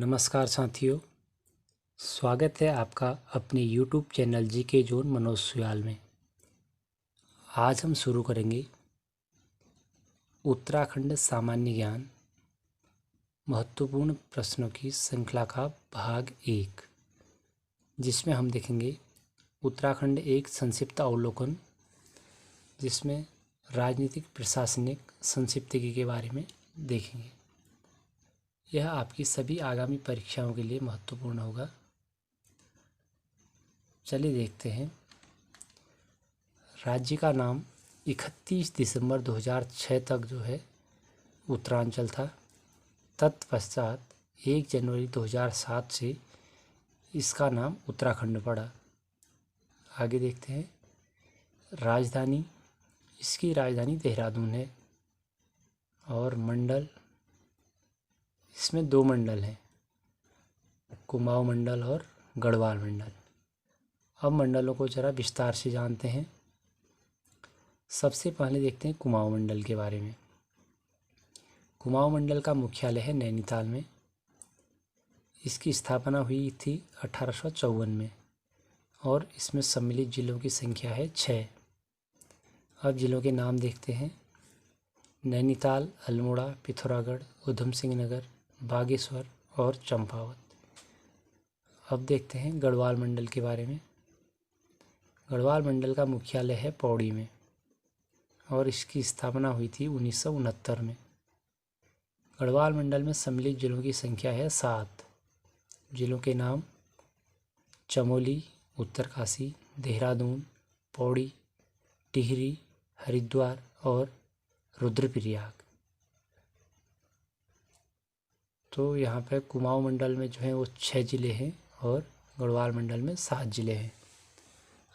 नमस्कार साथियों, स्वागत है आपका अपने YouTube channel GK zone Manoj Suyal में। आज हम शुरू करेंगे उत्तराखंड सामान्य ज्ञान महत्वपूर्ण प्रश्नों की श्रृंखला का भाग 1, जिसमें हम देखेंगे उत्तराखंड एक संक्षिप्त अवलोकन, जिसमें राजनीतिक प्रशासनिक संक्षिप्तगी के बारे में देखेंगे। यह आपकी सभी आगामी परीक्षाओं के लिए महत्वपूर्ण होगा। चलिए देखते हैं। राज्य का नाम 31 दिसंबर 2006 तक जो है उत्तरांचल था। तत्पश्चात 1 जनवरी 2007 से इसका नाम उत्तराखंड पड़ा। आगे देखते हैं। राजधानी, इसकी राजधानी देहरादून है। और मंडल, इसमें 2 मंडल हैं, कुमाऊं मंडल और गढ़वाल मंडल। अब मंडलों को जरा विस्तार से जानते हैं। सबसे पहले देखते हैं कुमाऊं मंडल के बारे में। कुमाऊं मंडल का मुख्यालय है नैनीताल में। इसकी स्थापना हुई थी 1854 में और इसमें सम्मिलित जिलों की संख्या है 6। अब जिलों के नाम देखते हैं। नैनीताल, अल्मोड़ा, पिथौरागढ़, ऊधम सिंह नगर, बागेश्वर और चंपावत। अब देखते हैं गढ़वाल मंडल के बारे में। गढ़वाल मंडल का मुख्यालय है पौड़ी में और इसकी स्थापना हुई थी 1969 में। गढ़वाल मंडल में सम्मिलित जिलों की संख्या है 7। जिलों के नाम चमोली, उत्तरकाशी, देहरादून, पौड़ी, टिहरी, हरिद्वार और रुद्रप्रयाग। तो यहाँ पे कुमाऊं मंडल में जो है वो 6 जिले हैं और गढ़वाल मंडल में 7 जिले हैं।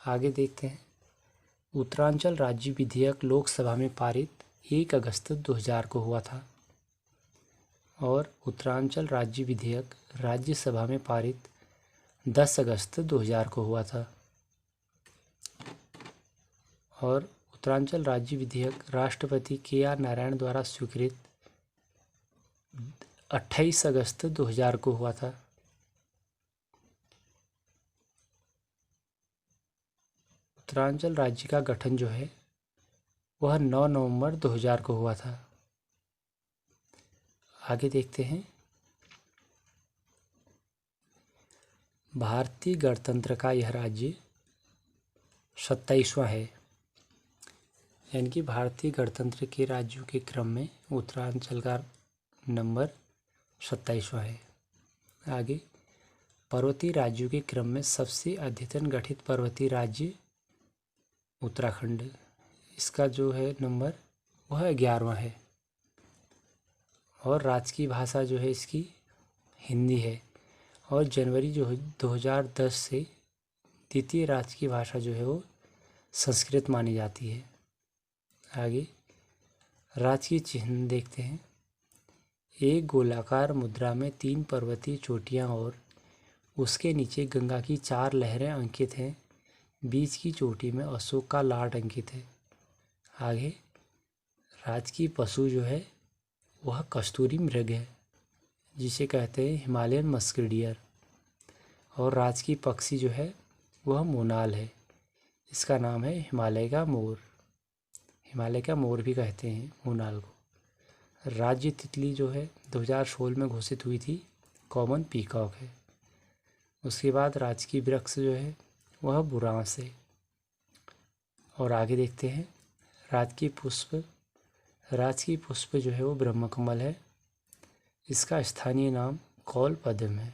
आगे देखते हैं। उत्तरांचल राज्य विधेयक लोकसभा में पारित 1 अगस्त 2000 को हुआ था और उत्तरांचल राज्य विधेयक राज्यसभा में पारित 10 अगस्त 2000 को हुआ था। और उत्तरांचल राज्य विधेयक राष्ट्रपति KR नारायण द्वारा स्वीकृत 28 अगस्त 2000 को हुआ था। उत्तरांचल राज्य का गठन जो है वह 9 नवंबर 2000 को हुआ था। आगे देखते हैं। भारतीय गणतंत्र का यह राज्य 27वां है, यानी कि भारतीय गणतंत्र के राज्यों के क्रम में उत्तरांचल का नंबर 27वां है। आगे, पर्वतीय राज्यों के क्रम में सबसे अद्यतन गठित पर्वतीय राज्य उत्तराखंड, इसका जो है नंबर वह 11वां है। और राजकीय भाषा जो है इसकी हिंदी है और जनवरी जो 2010 से द्वितीय राजकीय भाषा जो है वो संस्कृत मानी जाती है। आगे राजकीय चिन्ह देखते हैं। एक गोलाकार मुद्रा में 3 पर्वतीय चोटियां और उसके नीचे गंगा की 4 लहरें अंकित हैं। बीच की चोटी में अशोक का लाट अंकित है। आगे राजकीय पशु जो है वह कस्तूरी मृग है, जिसे कहते हैं हिमालयन मस्क डियर। और राजकीय पक्षी जो है वह मोनाल है, इसका नाम है हिमालय का मोर। हिमालय का मोर भी कहते हैं मोनाल को। राज्य तितली जो है 2016 में घोषित हुई थी, कॉमन पीकॉक है। उसके बाद राजकीय वृक्ष जो है वह बुरांस है। और आगे देखते हैं। राजकीय पुष्प जो है वो ब्रह्मकमल है, इसका स्थानीय नाम कौल पद्म है।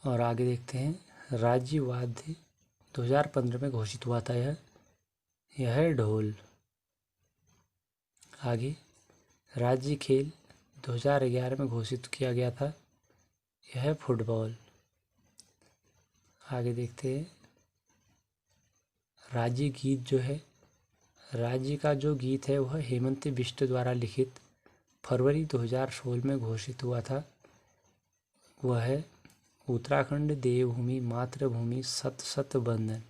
और आगे देखते हैं। राज्य वाद्य 2015 में घोषित हुआ था, यह है ढोल। आगे राज्य खेल 2011 में घोषित किया गया था, यह है फुटबॉल। आगे देखते हैं। राज्य गीत जो है, राज्य का जो गीत है वह हेमंत बिष्ट द्वारा लिखित फरवरी 2016 में घोषित हुआ था, वह है उत्तराखंड देवभूमि मातृभूमि सत सत बंदन।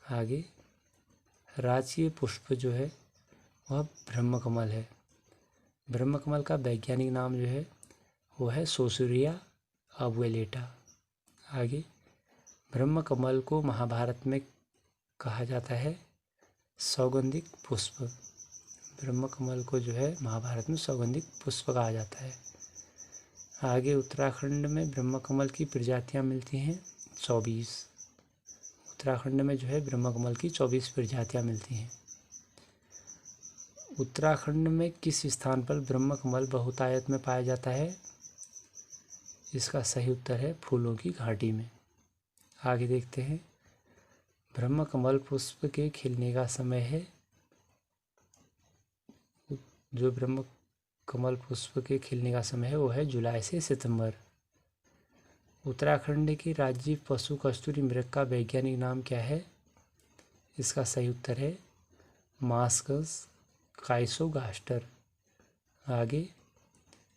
आगे राजकीय पुष्प जो है वह ब्रह्मकमल है। ब्रह्मकमल का वैज्ञानिक नाम जो है वो है सोसुरिया अबुएलेटा। आगे, ब्रह्मकमल को महाभारत में कहा जाता है सौगंधिक पुष्प। ब्रह्मकमल को जो है महाभारत में सौगंधिक पुष्प कहा जाता है। आगे, उत्तराखंड में ब्रह्मकमल की प्रजातियां मिलती हैं 24। उत्तराखंड में जो है ब्रह्मकमल की 24 प्रजातियां मिलती हैं। उत्तराखंड में किस स्थान पर ब्रह्मकमल बहुतायत में पाया जाता है? इसका सही उत्तर है फूलों की घाटी में। आगे देखते हैं, ब्रह्मकमल पुष्प के खिलने का समय है। जो ब्रह्मकमल पुष्प के खिलने का समय है वो है जुलाई से सितंबर। उत्तराखंड की राज्य पशु कस्तूरी मृग का वैज्ञानिक नाम क्या है? इसका सही उत्तर है मास्कस काइसोगास्टर। आगे,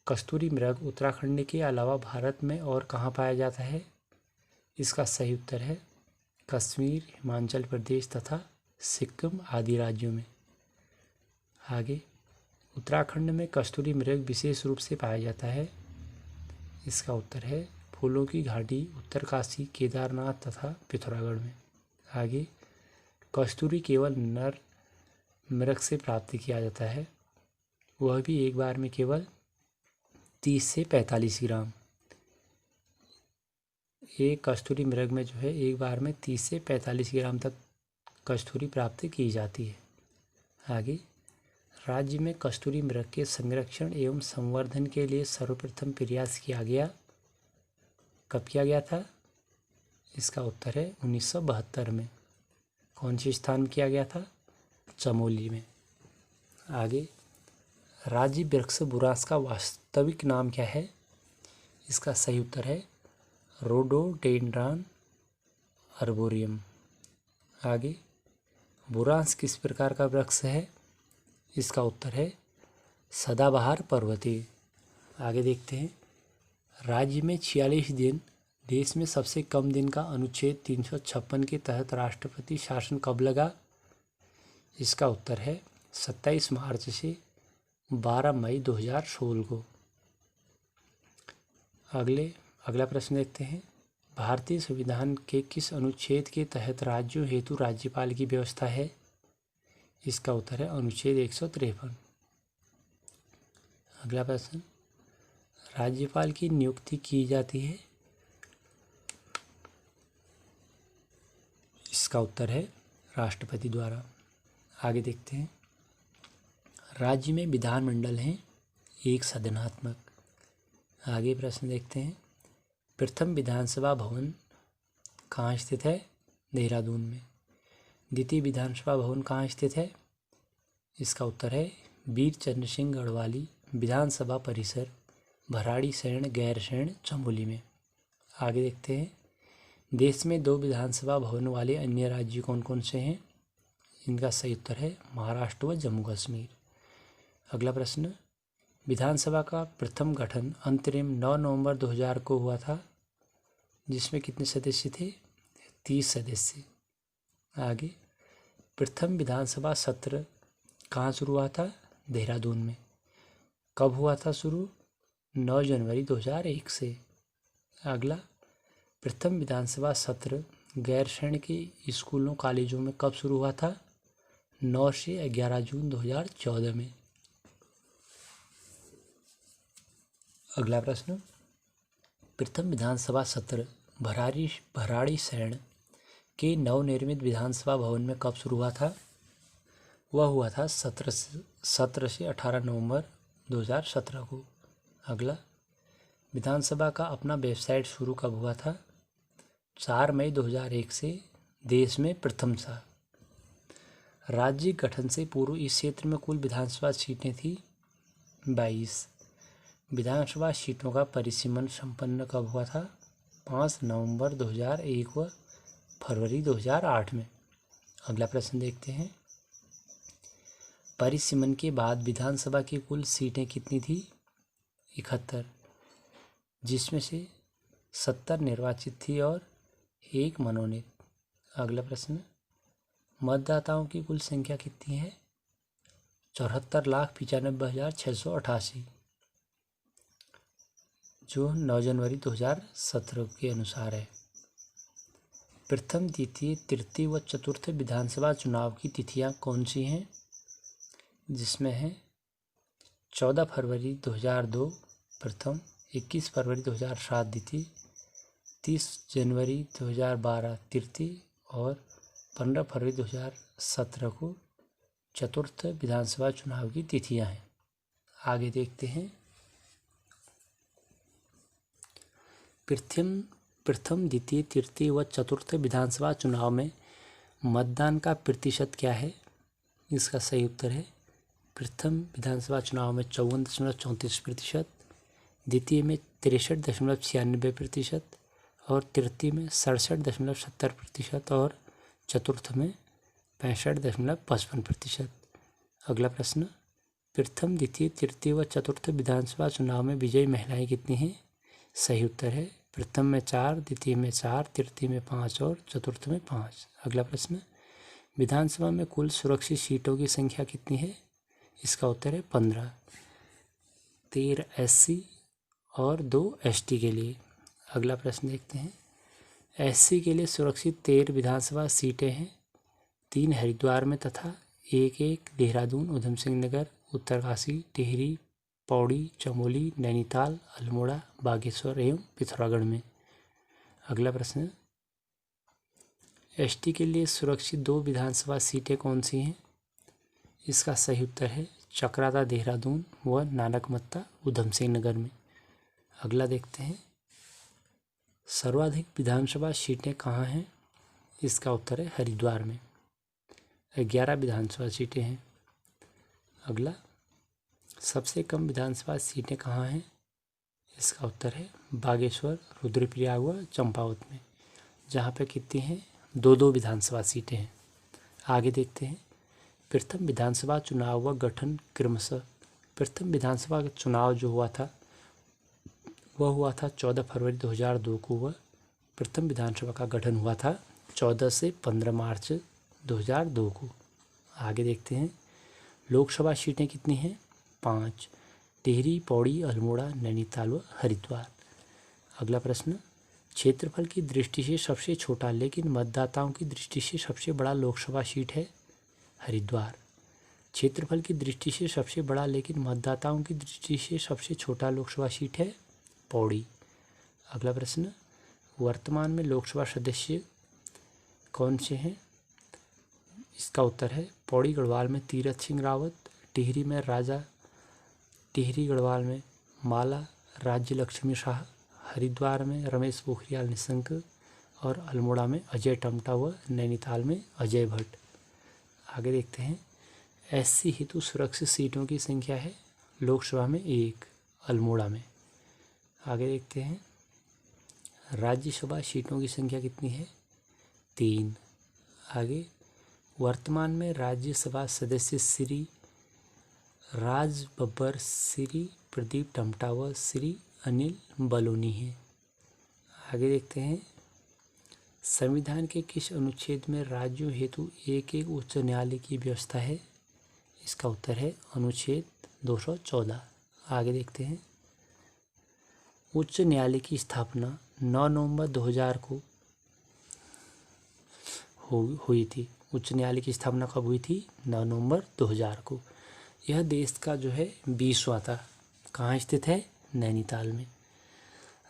कस्तूरी मृग उत्तराखंड के अलावा भारत में और कहाँ पाया जाता है? इसका सही उत्तर है कश्मीर, हिमाचल प्रदेश तथा सिक्किम आदि राज्यों में। आगे, उत्तराखंड में कस्तूरी मृग विशेष रूप से पाया जाता है। इसका उत्तर है फूलों की घाटी, उत्तरकाशी, केदारनाथ तथा पिथौरागढ़ में। आगे, कस्तूरी केवल नर मृग से प्राप्त किया जाता है, वह भी एक बार में केवल 30 से 45 ग्राम। एक कस्तूरी मृग में जो है एक बार में 30 से 45 ग्राम तक कस्तूरी प्राप्त की जाती है। आगे, राज्य में कस्तूरी मृग के संरक्षण एवं संवर्धन के लिए सर्वप्रथम प्रयास किया गया। कब किया गया था? इसका उत्तर है 1972 में। कौन से स्थान में किया गया था? चमोली में। आगे, राज्य वृक्ष बुरांस का वास्तविक नाम क्या है? इसका सही उत्तर है रोडोडेंड्रॉन अर्बोरियम। आगे, बुरांस किस प्रकार का वृक्ष है? इसका उत्तर है सदाबहार पर्वतीय। आगे देखते हैं, राज्य में 46 दिन, देश में सबसे कम दिन का अनुच्छेद 356 के तहत राष्ट्रपति शासन कब लगा? इसका उत्तर है 27 मार्च से 12 मई 2016 को। अगला प्रश्न देखते हैं, भारतीय संविधान के किस अनुच्छेद के तहत राज्यों हेतु राज्यपाल की व्यवस्था है? इसका उत्तर है अनुच्छेद 153। अगला प्रश्न, राज्यपाल की नियुक्ति की जाती है। इसका उत्तर है राष्ट्रपति द्वारा। आगे देखते हैं, राज्य में विधानमंडल हैं एक सदनात्मक। आगे प्रश्न देखते हैं, प्रथम विधानसभा भवन कहाँ स्थित है? देहरादून में। द्वितीय विधानसभा भवन कहाँ स्थित है? इसका उत्तर है वीर चंद्र सिंह गढ़वाली विधानसभा परिसर, भराड़ीसैंण गैरसैंण चमोली में। आगे देखते हैं, देश में 2 विधानसभा भवन वाले अन्य राज्य कौन कौन से हैं? इनका सही उत्तर है महाराष्ट्र व जम्मू कश्मीर। अगला प्रश्न, विधानसभा का प्रथम गठन अंतरिम 9 नवंबर 2000 को हुआ था, जिसमें कितने सदस्य थे? 30 सदस्य। आगे, प्रथम विधानसभा सत्र कहाँ शुरू हुआ था? देहरादून में। कब हुआ था शुरू? 9 जनवरी 2001 से। अगला, प्रथम विधानसभा सत्र गैरसैंण के स्कूलों कॉलेजों में कब शुरू हुआ था? 9 से 11 जून 2014 में। अगला प्रश्न, प्रथम विधानसभा सत्र भराड़ीसैंण के नवनिर्मित विधानसभा भवन में कब शुरू हुआ था? वह हुआ था 17 से 18 नवंबर 2017 को। अगला, विधानसभा का अपना वेबसाइट शुरू कब हुआ था? 4 मई 2001 से देश में प्रथम था। राज्य गठन से पूर्व इस क्षेत्र में कुल विधानसभा सीटें थी 22। विधानसभा सीटों का परिसीमन संपन्न कब हुआ था? 5 नवंबर 2001 व फरवरी 2008 में। अगला प्रश्न देखते हैं, परिसीमन के बाद विधानसभा की कुल सीटें कितनी थी? 71, जिसमें से 70 निर्वाचित थी और 1 मनोनीत। अगला प्रश्न, मतदाताओं की कुल संख्या कितनी है? 74,95,688 जो 9 जनवरी 2017 के अनुसार है। प्रथम, द्वितीय, तृतीय व चतुर्थ विधानसभा चुनाव की तिथियां कौन सी हैं? जिसमें है 14 फरवरी 2002 प्रथम, 21 फरवरी 2007 द्वितीय, 30 जनवरी 2012 तृतीय और 15 फरवरी 2017 को चतुर्थ विधानसभा चुनाव की तिथियां हैं। आगे देखते हैं। प्रथम, द्वितीय, तृतीय व चतुर्थ विधानसभा चुनाव में मतदान का प्रतिशत क्या है? इसका सही उत्तर है प्रथम विधानसभा चुनाव में 54.34%, द्वितीय में 63.96% और तृतीय में 67.70% और चतुर्थ में 65.55%। अगला प्रश्न, प्रथम, द्वितीय, तृतीय व चतुर्थ विधानसभा चुनाव में विजयी महिलाएं कितनी हैं? सही उत्तर है प्रथम में 4, द्वितीय में 4, तृतीय में 5 और चतुर्थ में 5। अगला प्रश्न, विधानसभा में कुल सुरक्षित सीटों की संख्या कितनी है? इसका उत्तर है 15, 13 SC और 2 ST के लिए। अगला प्रश्न देखते हैं। SC के लिए सुरक्षित 13 विधानसभा सीटें हैं, 3 हरिद्वार में तथा 1 देहरादून, उधम सिंह नगर, उत्तरकाशी, टिहरी, पौड़ी, चमोली, नैनीताल, अल्मोड़ा, बागेश्वर एवं पिथौरागढ़ में। अगला प्रश्न, ST के लिए सुरक्षित 2 विधानसभा सीटें कौन सी हैं? इसका सही उत्तर है चकराता देहरादून व नानकमत्ता उधम सिंह नगर में। अगला देखते हैं। सर्वाधिक विधानसभा सीटें कहाँ हैं? इसका उत्तर है हरिद्वार में, 11 विधानसभा सीटें हैं। अगला, सबसे कम विधानसभा सीटें कहाँ हैं? इसका उत्तर है बागेश्वर, रुद्रप्रयाग व चंपावत में, जहाँ पे कितनी हैं? 2-2 विधानसभा सीटें हैं। आगे देखते हैं। प्रथम विधानसभा चुनाव व गठन क्रमशः। प्रथम विधानसभा का चुनाव जो हुआ था वह हुआ था 14 फरवरी 2002 को। वह प्रथम विधानसभा का गठन हुआ था 14 से 15 मार्च 2002 को। आगे देखते हैं। लोकसभा सीटें कितनी हैं? 5, टिहरी, पौड़ी, अल्मोड़ा, नैनीताल व हरिद्वार। अगला प्रश्न, क्षेत्रफल की दृष्टि से सबसे छोटा लेकिन मतदाताओं की दृष्टि से सबसे बड़ा लोकसभा सीट है हरिद्वार। क्षेत्रफल की दृष्टि से सबसे बड़ा लेकिन मतदाताओं की दृष्टि से सबसे छोटा लोकसभा सीट है पौड़ी। अगला प्रश्न, वर्तमान में लोकसभा सदस्य कौन से हैं? इसका उत्तर है पौड़ी गढ़वाल में तीरथ सिंह रावत, टिहरी में राजा, टिहरी गढ़वाल में माला राज्य लक्ष्मी शाह, हरिद्वार में रमेश पोखरियाल निशंक और अल्मोड़ा में अजय टमटा व नैनीताल में अजय भट्ट। आगे देखते हैं। SC हेतु सुरक्षित सीटों की संख्या है लोकसभा में 1, अल्मोड़ा में। आगे देखते हैं। राज्यसभा सीटों की संख्या कितनी है? 3। आगे, वर्तमान में राज्यसभा सदस्य श्री राज बब्बर, श्री प्रदीप टमटा व श्री अनिल बलोनी हैं। आगे देखते हैं। संविधान के किस अनुच्छेद में राज्यों हेतु एक उच्च न्यायालय की व्यवस्था है? इसका उत्तर है अनुच्छेद 214। आगे देखते हैं। उच्च न्यायालय की स्थापना 9 नवंबर 2000 को हुई थी। उच्च न्यायालय की स्थापना कब हुई थी? 9 नवंबर 2000 को। यह देश का जो है 20वां था। कहाँ स्थित है? नैनीताल में।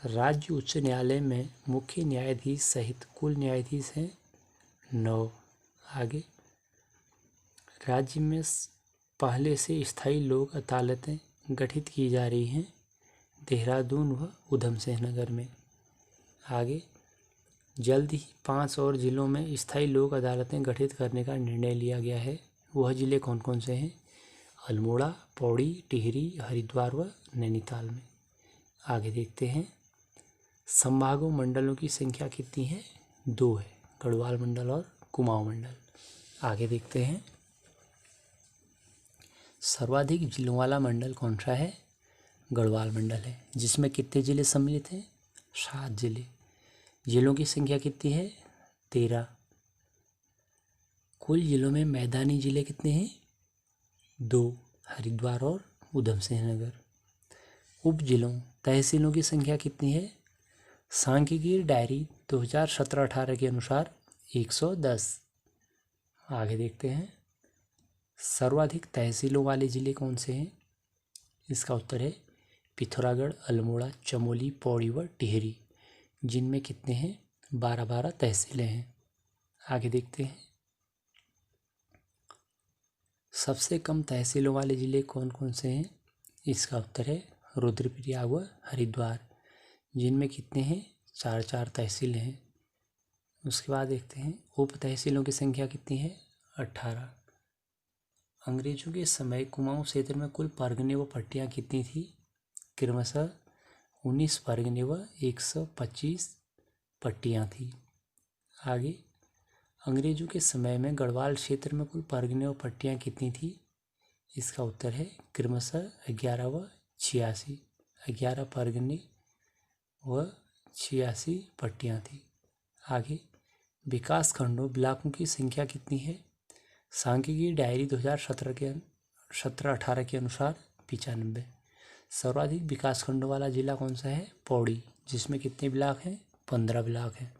राज्य उच्च न्यायालय में मुख्य न्यायाधीश सहित कुल न्यायाधीश हैं 9। आगे, राज्य में पहले से स्थायी लोक अदालतें गठित की जा रही हैं देहरादून व उधम सिंह नगर में। आगे, जल्द ही 5 और जिलों में स्थायी लोक अदालतें गठित करने का निर्णय लिया गया है। वह जिले कौन कौन से हैं? अल्मोड़ा, पौड़ी, टिहरी, हरिद्वार व नैनीताल में। आगे देखते हैं। संभागों मंडलों की संख्या कितनी है? 2 है, गढ़वाल मंडल और कुमाऊं मंडल। आगे देखते हैं। सर्वाधिक जिलों वाला मंडल कौन सा है? गढ़वाल मंडल है, जिसमें कितने जिले सम्मिलित हैं? 7 जिले। जिलों की संख्या कितनी है? 13। कुल जिलों में मैदानी जिले कितने हैं? 2 हरिद्वार और ऊधम सिंह नगर। उप जिलों तहसीलों की संख्या कितनी है? सांख्यिकीय डायरी 2017-18 के अनुसार 110। आगे देखते हैं, सर्वाधिक तहसीलों वाले जिले कौन से हैं? इसका उत्तर है पिथौरागढ़, अल्मोड़ा, चमोली, पौड़ी व टिहरी, जिनमें कितने हैं? 12 तहसीलें हैं। आगे देखते हैं, सबसे कम तहसीलों वाले जिले कौन कौन से हैं? इसका उत्तर है रुद्रप्रयाग व हरिद्वार, जिनमें कितने हैं? 4 तहसीलें हैं। उसके बाद देखते हैं उप तहसीलों की संख्या कितनी है? 18। अंग्रेजों के समय कुमाऊं क्षेत्र में कुल परगने व पट्टियां कितनी थी? क्रमशः 19 परगने व 125 पट्टियां थी। आगे, अंग्रेजों के समय में गढ़वाल क्षेत्र में कुल परगने व पट्टियां कितनी थी? इसका उत्तर है क्रमशः 11 व 86। 11 परगने व 86 पट्टियां थी। आगे, विकास खंडों ब्लॉकों की संख्या कितनी है? सांख्यिकीय डायरी 2017-18 के अनुसार 95। सर्वाधिक विकास खंडों वाला जिला कौन सा है? पौड़ी, जिसमें कितने ब्लॉक हैं? 15 ब्लॉक हैं।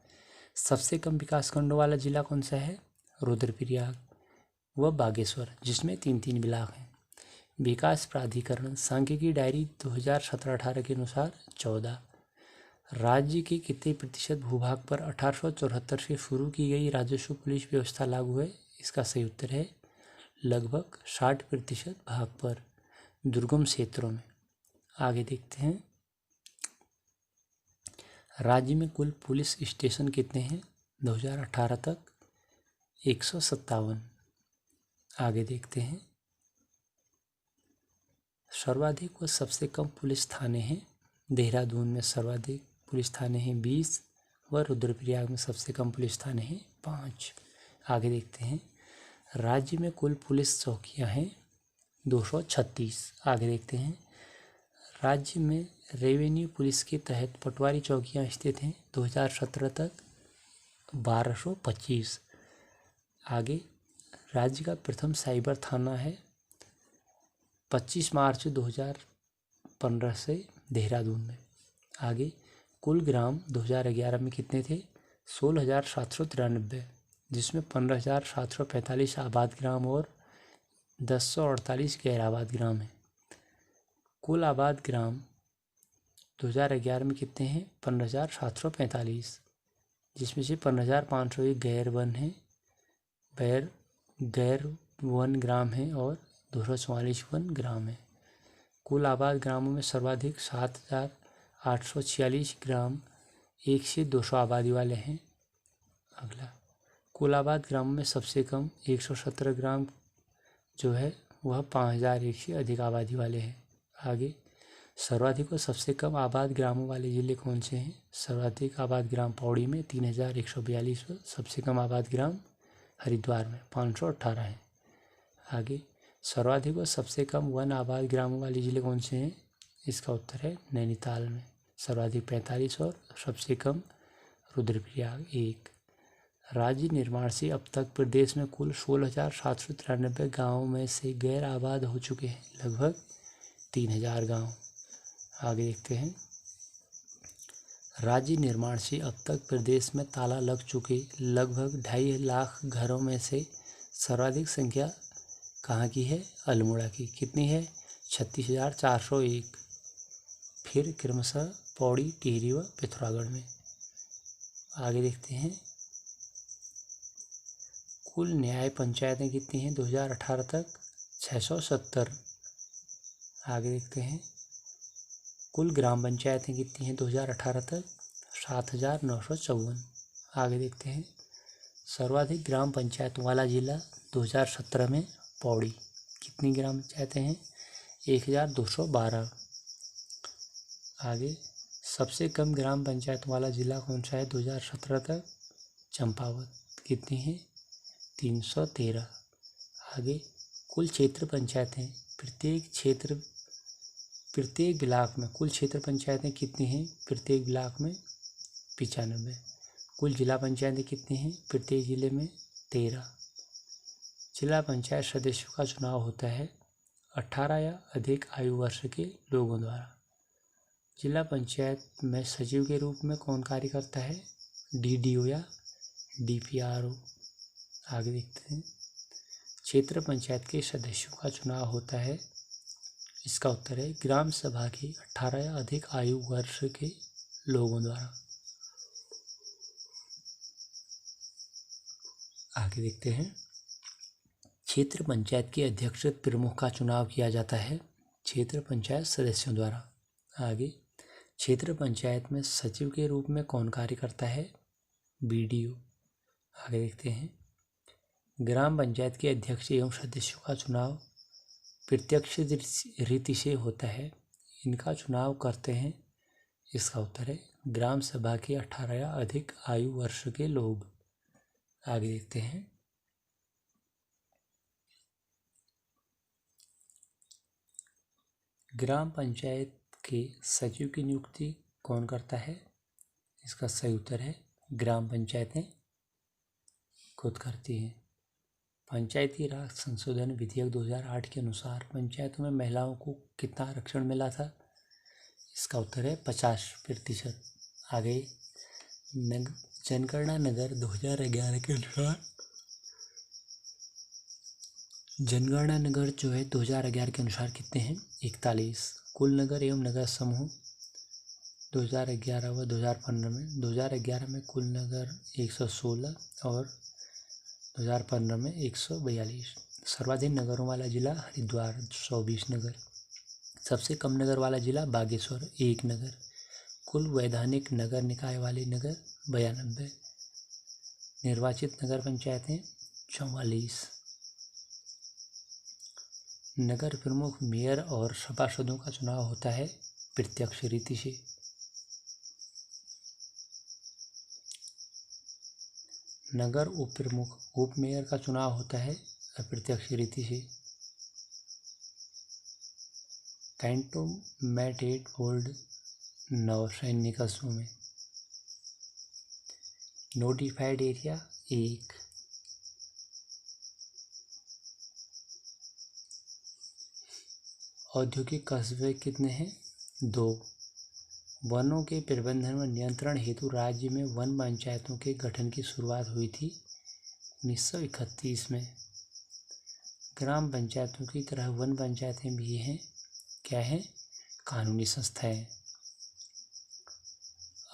सबसे कम विकास खंडों वाला जिला कौन सा है? रुद्रप्रयाग व बागेश्वर, जिसमें 3 ब्लॉक हैं। विकास प्राधिकरण सांख्यिकीय डायरी 2017-18 के अनुसार 14। राज्य के कितने प्रतिशत भूभाग पर 1874 से शुरू की गई राजस्व पुलिस व्यवस्था लागू है? इसका सही उत्तर है लगभग 60% भाग पर दुर्गम क्षेत्रों में। आगे देखते हैं, राज्य में कुल पुलिस स्टेशन कितने हैं 2018 तक? 157। आगे देखते हैं, सर्वाधिक व सबसे कम पुलिस थाने हैं। देहरादून में सर्वाधिक पुलिस थाने हैं 20 व रुद्रप्रयाग में सबसे कम पुलिस थाने हैं 5। आगे देखते हैं, राज्य में कुल पुलिस चौकियां हैं 236। आगे देखते हैं, राज्य में रेवेन्यू पुलिस के तहत पटवारी चौकियां स्थित हैं 2017 तक 1225। आगे, राज्य का प्रथम साइबर थाना है 25 मार्च 2015 से देहरादून में। आगे, कुल ग्राम 2011 में कितने थे? 16,793, जिसमें 15,745 आबाद ग्राम और 1048 गैर आबाद ग्राम हैं। कुल आबाद ग्राम 2011 में कितने हैं? 15,745, जिसमें से 15,501 गैर वन हैं, गैर वन ग्राम हैं और 244 वन ग्राम हैं। कुल आबाद ग्रामों में सर्वाधिक 7,846 ग्राम 1 से 200 आबादी वाले हैं। अगला, कुल आबाद ग्रामों में सबसे कम 117 ग्राम जो है वह 5,001 से अधिक आबादी वाले हैं। आगे, सर्वाधिक और सबसे कम आबाद ग्रामों वाले जिले कौन से हैं? सर्वाधिक आबाद ग्राम पौड़ी में 3,142 व सबसे कम आबाद ग्राम हरिद्वार में 518 हैं। आगे, सर्वाधिक और सबसे कम वन आबाद ग्रामों वाले जिले कौन से हैं? इसका उत्तर है नैनीताल में सर्वाधिक 45 और सबसे कम रुद्रप्रयाग 1। राज्य निर्माण से अब तक प्रदेश में कुल 16,793 गाँवों में से गैर आबाद हो चुके हैं लगभग 3,000 गाँव। आगे देखते हैं, राज्य निर्माण से अब तक प्रदेश में ताला लग चुके लगभग 2.5 लाख घरों में से सर्वाधिक संख्या कहाँ की है? अल्मोड़ा की। कितनी है? 36,401। फिर क्रमशः पौड़ी, टिहरी व पिथौरागढ़ में। आगे देखते हैं, कुल न्याय पंचायतें कितनी हैं 2018 तक? 670। आगे देखते हैं, कुल ग्राम पंचायतें कितनी हैं 2018 तक? 7,954। आगे देखते हैं, सर्वाधिक ग्राम पंचायतों वाला जिला 2017 में पौड़ी। कितनी ग्राम पंचायतें हैं? 1,212। आगे, सबसे कम ग्राम पंचायतों वाला जिला कौन सा है 2017 तक? चंपावत। कितनी है? 313। आगे, कुल क्षेत्र पंचायतें प्रत्येक ब्लॉक में कुल क्षेत्र पंचायतें कितनी हैं प्रत्येक ब्लॉक में? 95। कुल जिला पंचायतें कितनी हैं प्रत्येक जिले में? 13। जिला पंचायत सदस्यों का चुनाव होता है 18 या अधिक आयु वर्ष के लोगों द्वारा। जिला पंचायत में सचिव के रूप में कौन कार्य करता है? डीडीओ या डीपीआरओ। आगे देखते हैं। क्षेत्र पंचायत के सदस्यों का चुनाव होता है। इसका उत्तर है ग्राम सभा के 18 या अधिक आयु वर्ष के लोगों द्वारा। आगे देखते हैं। क्षेत्र पंचायत के अध्यक्ष प्रमुख का चुनाव किया जाता है क्षेत्र पंचायत सदस्यों द्वारा। आगे क्षेत्र पंचायत में सचिव के रूप में कौन कार्य करता है? बीडीओ। आगे देखते हैं। ग्राम पंचायत के अध्यक्ष एवं सदस्यों का चुनाव प्रत्यक्ष रीति से होता है। इनका चुनाव करते हैं। इसका उत्तर है ग्राम सभा के 18 या अधिक आयु वर्ष के लोग। आगे देखते हैं। ग्राम पंचायत के सचिव की नियुक्ति कौन करता है? इसका सही उत्तर है ग्राम पंचायतें खुद करती हैं। पंचायती राज संशोधन विधेयक 2008 के अनुसार पंचायतों में महिलाओं को कितना आरक्षण मिला था? इसका उत्तर है 50%। आगे जनगणना नगर 2011 के अनुसार जनगणना नगर जो है 2011 के अनुसार कितने हैं? 41। कुल नगर एवं नगर समूह 2011 व 2015 में 2011 में कुल नगर 116 और 2015 में 142। सर्वाधिक नगरों वाला जिला हरिद्वार 120 नगर। सबसे कम नगर वाला जिला बागेश्वर 1 नगर। कुल वैधानिक नगर निकाय वाले नगर 92। निर्वाचित नगर पंचायतें 44। नगर प्रमुख मेयर और सभासदों का चुनाव होता है प्रत्यक्ष रीति से। नगर उप प्रमुख उप मेयर का चुनाव होता है अप्रत्यक्ष रीति से। कैंटोनमेंट बोर्ड नौसैन्य कस्बों में। Notified area 1। औद्योगिक कस्बे कितने हैं? 2। वनों के प्रबंधन व नियंत्रण हेतु राज्य में वन पंचायतों के गठन की शुरुआत हुई थी 1931 में। ग्राम पंचायतों की तरह वन पंचायतें भी हैं। क्या हैं? कानूनी संस्थाएं।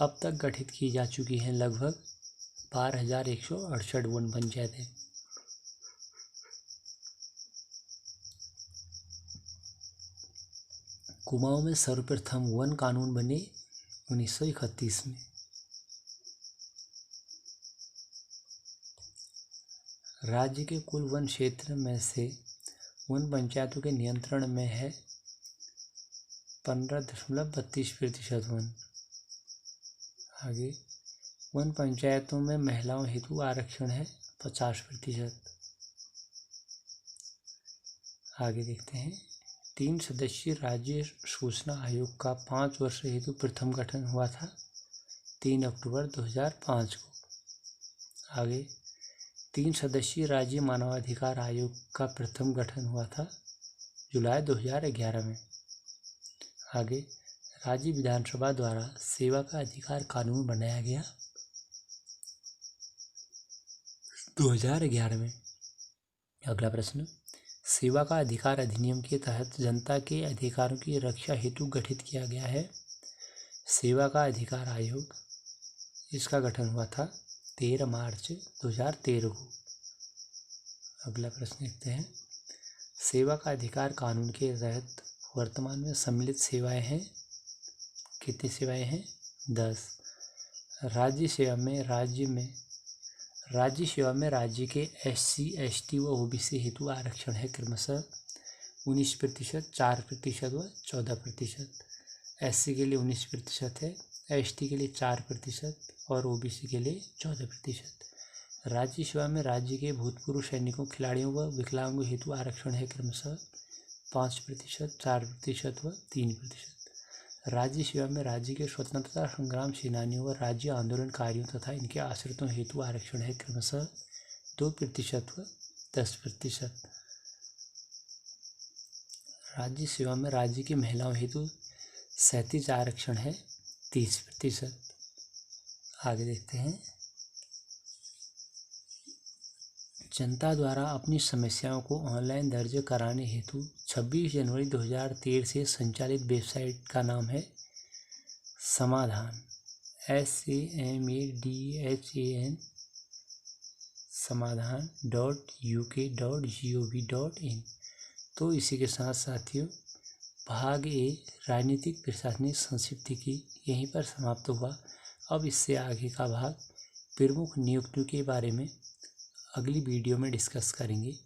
अब तक गठित की जा चुकी हैं लगभग 12,168 वन पंचायतें। कुमाऊं में सर्वप्रथम वन कानून बने 1931 में। राज्य के कुल वन क्षेत्र में से वन पंचायतों के नियंत्रण में है 15.32% वन। आगे वन पंचायतों में महिलाओं हेतु आरक्षण है 50%। आगे देखते हैं। 3 सदस्यीय राज्य सूचना आयोग का 5 वर्ष हेतु प्रथम गठन हुआ था 3 अक्टूबर 2005 को। आगे 3 सदस्यीय राज्य मानवाधिकार आयोग का प्रथम गठन हुआ था जुलाई 2011 में। आगे राज्य विधानसभा द्वारा सेवा का अधिकार कानून बनाया गया 2011 में। अगला प्रश्न। सेवा का अधिकार अधिनियम के तहत जनता के अधिकारों की रक्षा हेतु गठित किया गया है सेवा का अधिकार आयोग। इसका गठन हुआ था 13 मार्च 2013 को। अगला प्रश्न देखते हैं। सेवा का अधिकार कानून के तहत वर्तमान में सम्मिलित सेवाएं हैं। कितनी सेवाएं हैं? 10। राज्य सेवा में राज्य के SC ST व OBC हेतु आरक्षण है क्रमशः 19%, 4% व 14%। SC के लिए 19% है, ST के लिए 4% और OBC के लिए 14%। राज्य सेवा में राज्य के भूतपूर्व सैनिकों, खिलाड़ियों व विकलांगों हेतु आरक्षण है क्रमशः 5%, 4% व 3%। राज्य सेवा में राज्य के स्वतंत्रता संग्राम सेनानियों व राज्य आंदोलनकारियों तथा इनके आश्रितों हेतु आरक्षण है क्रमशः 2% व 10%। राज्य सेवा में राज्य की महिलाओं हेतु 37 आरक्षण है 30%। आगे देखते हैं। जनता द्वारा अपनी समस्याओं को ऑनलाइन दर्ज कराने हेतु 26 जनवरी 2013 से संचालित वेबसाइट का नाम है समाधान, SAMADHAN, समाधान.uk.gov.in। तो इसी के साथ साथियों भाग ए राजनीतिक प्रशासनिक संक्षिप्त की यहीं पर समाप्त हुआ। अब इससे आगे का भाग प्रमुख नियुक्तियों के बारे में अगली वीडियो में डिस्कस करेंगे।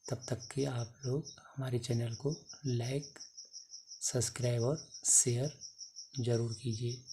तब तक के आप लोग हमारे चैनल को लाइक, सब्सक्राइब और शेयर ज़रूर कीजिए।